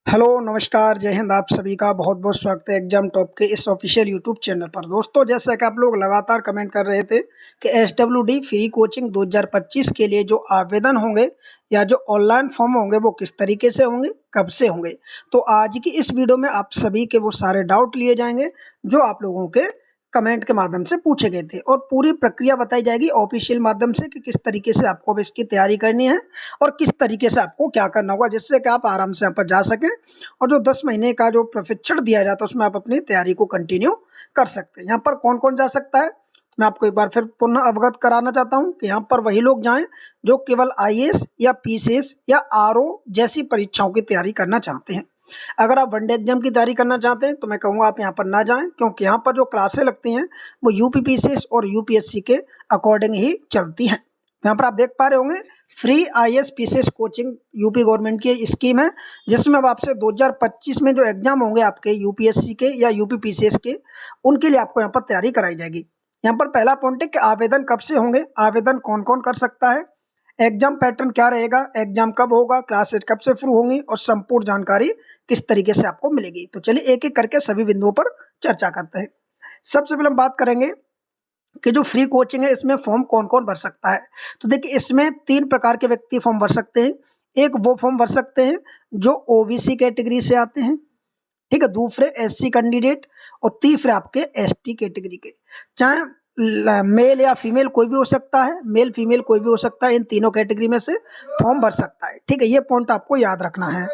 Hello, नमस्कार, जय हिंद। आप सभी का बहुत-बहुत स्वागत है एग्जाम टॉप के इस ऑफिशियल यूट्यूब चैनल पर। दोस्तों, जैसा कि आप लोग लगातार कमेंट कर रहे थे कि एसडब्ल्यूडी फ्री कोचिंग 2025 के लिए जो आवेदन होंगे या जो ऑनलाइन फॉर्म होंगे वो किस तरीके से होंगे, कब से होंगे। तो आज की इस वीडियो में आप सभी के वो सारे डाउट लिए जाएंगे जो आप लोगों के कमेंट के माध्यम से पूछे गए थे और पूरी प्रक्रिया बताई जाएगी ऑफिशियल माध्यम से कि किस तरीके से आपको अब इसकी तैयारी करनी है और किस तरीके से आपको क्या करना होगा, जिससे कि आप आराम से यहाँ पर जा सकें और जो 10 महीने का जो प्रशिक्षण दिया जाता है उसमें आप अपनी तैयारी को कंटिन्यू कर सकते हैं। यहाँ पर कौन कौन जा सकता है, मैं आपको एक बार फिर पुनः अवगत कराना चाहता हूँ कि यहाँ पर वही लोग जाएं जो केवल आईएएस या पीसीएस या आरओ जैसी परीक्षाओं की तैयारी करना चाहते हैं। अगर आप वनडे एग्जाम की तैयारी करना चाहते हैं तो मैं कहूँगा आप यहाँ पर ना जाएं, क्योंकि यहाँ पर जो क्लासें लगती हैं वो यूपीपीसीएस और यूपीएससी के अकॉर्डिंग ही चलती हैं। यहाँ पर आप देख पा रहे होंगे free IAS PCS coaching UP government की स्कीम है, जिसमें अब आपसे 2025 में जो एग्जाम होंगे आपके यूपीएससी के या यूपी पीसीएस के, उनके लिए आपको यहाँ पर तैयारी कराई जाएगी। यहाँ पर पहला पॉइंट है कि आवेदन कब से होंगे, आवेदन कौन कौन कर सकता है, एग्जाम पैटर्न क्या रहेगा, एग्जाम कब होगा, क्लासेज कब से शुरू होंगी और संपूर्ण जानकारी किस तरीके से आपको मिलेगी। तो चलिए एक एक करके सभी बिंदुओं पर चर्चा करते हैं। सबसे पहले हम बात करेंगे कि जो फ्री कोचिंग है इसमें फॉर्म कौन कौन भर सकता है। तो देखिए, इसमें 3 प्रकार के व्यक्ति फॉर्म भर सकते हैं। एक वो फॉर्म भर सकते हैं जो ओबीसी कैटेगरी से आते हैं, ठीक है, दूसरे एससी कैंडिडेट और तीसरे आपके एसटी कैटेगरी के। चाहे मेल या फीमेल कोई भी हो सकता है, मेल फीमेल कोई भी हो सकता है, इन तीनों कैटेगरी में से फॉर्म भर सकता है। ठीक है, ये पॉइंट आपको याद रखना है।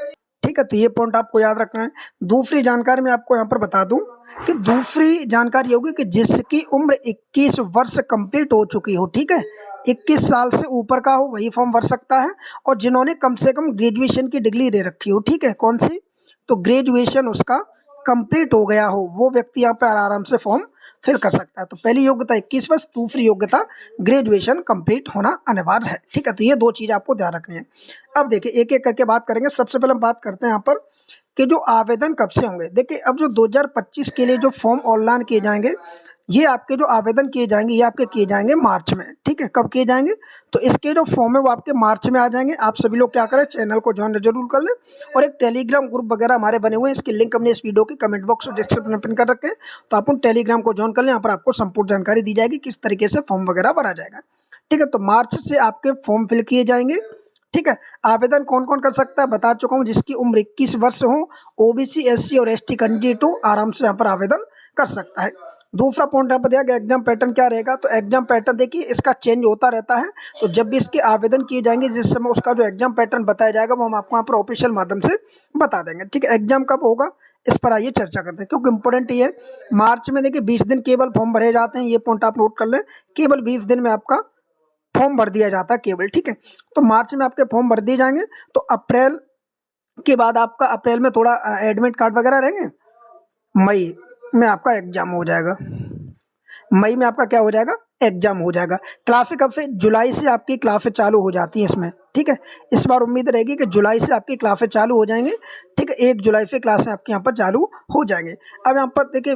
ठीक है, तो ये पॉइंट आपको याद रखना है। दूसरी जानकारी मैं आपको यहाँ पर बता दूं कि दूसरी जानकारी होगी कि जिसकी उम्र 21 वर्ष कंप्लीट हो चुकी हो, ठीक है, 21 साल से ऊपर का हो वही फॉर्म भर सकता है, और जिन्होंने कम से कम ग्रेजुएशन की डिग्री ले रखी हो, ठीक है, कौन सी, तो ग्रेजुएशन उसका कंप्लीट हो गया हो, वो व्यक्ति यहाँ पर आराम से फॉर्म फिल कर सकता है। तो पहली योग्यता 21 वर्ष, दूसरी योग्यता ग्रेजुएशन कंप्लीट होना अनिवार्य है। ठीक है, तो ये 2 चीज़ आपको ध्यान रखनी है। अब देखिए एक एक करके बात करेंगे। सबसे पहले हम बात करते हैं यहाँ पर कि जो आवेदन कब से होंगे। देखिए, अब जो 2025 के लिए जो फॉर्म ऑनलाइन किए जाएंगे, ये आपके जो आवेदन किए जाएंगे ये आपके किए जाएंगे मार्च में। ठीक है, कब किए जाएंगे, तो इसके जो फॉर्म है वो आपके मार्च में आ जाएंगे। आप सभी लोग क्या करें, चैनल को ज्वाइन जरूर कर लें, और एक टेलीग्राम ग्रुप वगैरह हमारे बने हुए हैं, इसकी लिंक हमने इस वीडियो के कमेंट बॉक्स और डिस्क्रिप्शन में पिन कर रखे हैं, तो आप उन टेलीग्राम को ज्वाइन कर लें। यहाँ पर आपको संपूर्ण जानकारी दी जाएगी किस तरीके से फॉर्म वगैरह भरा जाएगा। ठीक है, तो मार्च से आपके फॉर्म फिल किए जाएंगे। ठीक है, आवेदन कौन कौन कर सकता है बता चुका हूँ, जिसकी उम्र 21 वर्ष हो, ओबीसी एससी और एसटी कैंडिडेट हो, आराम से यहाँ पर आवेदन कर सकता है। दूसरा पॉइंट यहाँ पर दिया गया एग्जाम पैटर्न क्या रहेगा। तो एग्जाम पैटर्न देखिए इसका चेंज होता रहता है, तो जब भी इसके आवेदन किए जाएंगे जिस समय उसका जो एग्जाम पैटर्न बताया जाएगा वो हम आपको यहाँ पर ऑफिशियल माध्यम से बता देंगे। ठीक है, एग्जाम कब होगा इस पर आइए चर्चा करते हैं, क्योंकि इंपॉर्टेंट ये है। मार्च में देखिए 20 दिन केवल फॉर्म भरे जाते हैं, ये पॉइंट आप नोट कर लें, केवल 20 दिन में आपका फॉर्म भर दिया जाता है केवल। ठीक है, तो मार्च में आपके फॉर्म भर दिए जाएंगे, तो अप्रैल के बाद आपका, अप्रैल में थोड़ा एडमिट कार्ड वगैरह रहेंगे, मई में आपका एग्जाम हो जाएगा। मई में आपका क्या हो जाएगा, एग्जाम हो जाएगा। क्लासें कब से, जुलाई से आपकी क्लासें चालू हो जाती हैं इसमें। ठीक है, इस बार उम्मीद रहेगी कि जुलाई से आपकी क्लासें चालू हो जाएंगे। ठीक है, 1 जुलाई से क्लासें आपके यहाँ पर चालू हो जाएंगे। अब यहाँ पर देखिए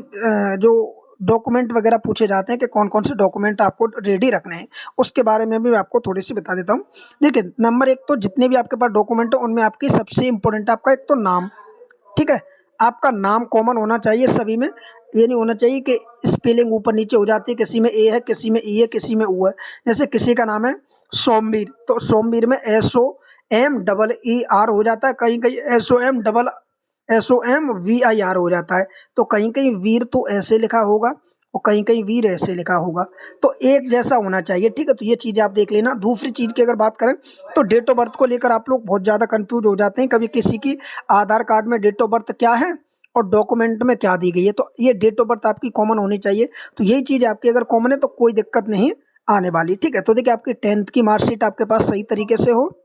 जो डॉक्यूमेंट वगैरह पूछे जाते हैं कि कौन कौन से डॉक्यूमेंट आपको रेडी रखने हैं, उसके बारे में भी मैं आपको थोड़ी सी बता देता हूँ। देखिए, नंबर 1 तो जितने भी आपके पास डॉक्यूमेंट है उनमें आपकी सबसे इंपॉर्टेंट आपका एक तो नाम। ठीक है, आपका नाम कॉमन होना चाहिए सभी में, ये नहीं होना चाहिए कि स्पेलिंग ऊपर नीचे हो जाती है, किसी में ए है, किसी में ई है, किसी में ऊ है। जैसे किसी का नाम है सोमवीर, तो सोमवीर में SOMEER हो जाता है, कहीं कहीं SOMVIR हो जाता है, तो कहीं कहीं वीर तो ऐसे लिखा होगा और कहीं कहीं वीर ऐसे लिखा होगा, तो एक जैसा होना चाहिए। ठीक है, तो ये चीज़ आप देख लेना। दूसरी चीज़ की अगर बात करें तो डेट ऑफ बर्थ को लेकर आप लोग बहुत ज़्यादा कंफ्यूज हो जाते हैं, कभी किसी की आधार कार्ड में डेट ऑफ बर्थ क्या है और डॉक्यूमेंट में क्या दी गई है, तो ये डेट ऑफ बर्थ आपकी कॉमन होनी चाहिए। तो यही चीज़ आपकी अगर कॉमन है तो कोई दिक्कत नहीं आने वाली। ठीक है, तो देखिए आपकी 10th की मार्कशीट आपके पास सही तरीके से हो,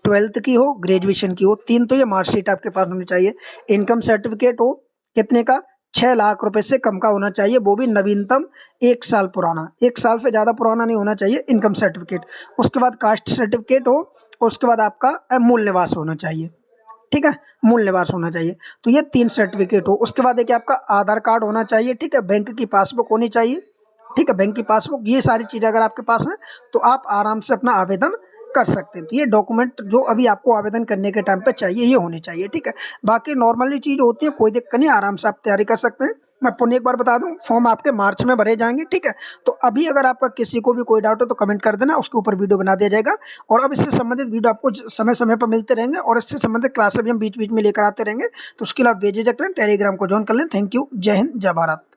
12th की हो, ग्रेजुएशन की हो, 3 तो ये मार्कशीट आपके पास होनी चाहिए। इनकम सर्टिफिकेट हो कितने का, 6 लाख रुपए से कम का होना चाहिए, वो भी नवीनतम 1 साल पुराना, 1 साल से ज़्यादा पुराना नहीं होना चाहिए इनकम सर्टिफिकेट। उसके बाद कास्ट सर्टिफिकेट हो, उसके बाद आपका मूल निवास होना चाहिए। ठीक है, मूल निवास होना चाहिए, तो ये 3 सर्टिफिकेट हो। उसके बाद देखिए आपका आधार कार्ड होना चाहिए। ठीक है, बैंक की पासबुक होनी चाहिए। ठीक है, बैंक की पासबुक, ये सारी चीज़ें अगर आपके पास हैं तो आप आराम से अपना आवेदन कर सकते हैं। तो ये डॉक्यूमेंट जो अभी आपको आवेदन करने के टाइम पे चाहिए ये होने चाहिए, ठीक है। बाकी नॉर्मली चीज़ होती है, कोई दिक्कत नहीं, आराम से आप तैयारी कर सकते हैं। मैं पुनः एक बार बता दूं, फॉर्म आपके मार्च में भरे जाएंगे, ठीक है। तो अभी अगर आपका किसी को भी कोई डाउट हो तो कमेंट कर देना, उसके ऊपर वीडियो बना दिया जाएगा। और अब इससे संबंधित वीडियो आपको समय समय पर मिलते रहेंगे, और इससे संबंधित क्लासेस भी हम बीच बीच में लेकर आते रहेंगे। तो उसके लिए आप बेझिझक रहें, टेलीग्राम को ज्वाइन कर लें। Thank you. जय हिंद, जय भारत।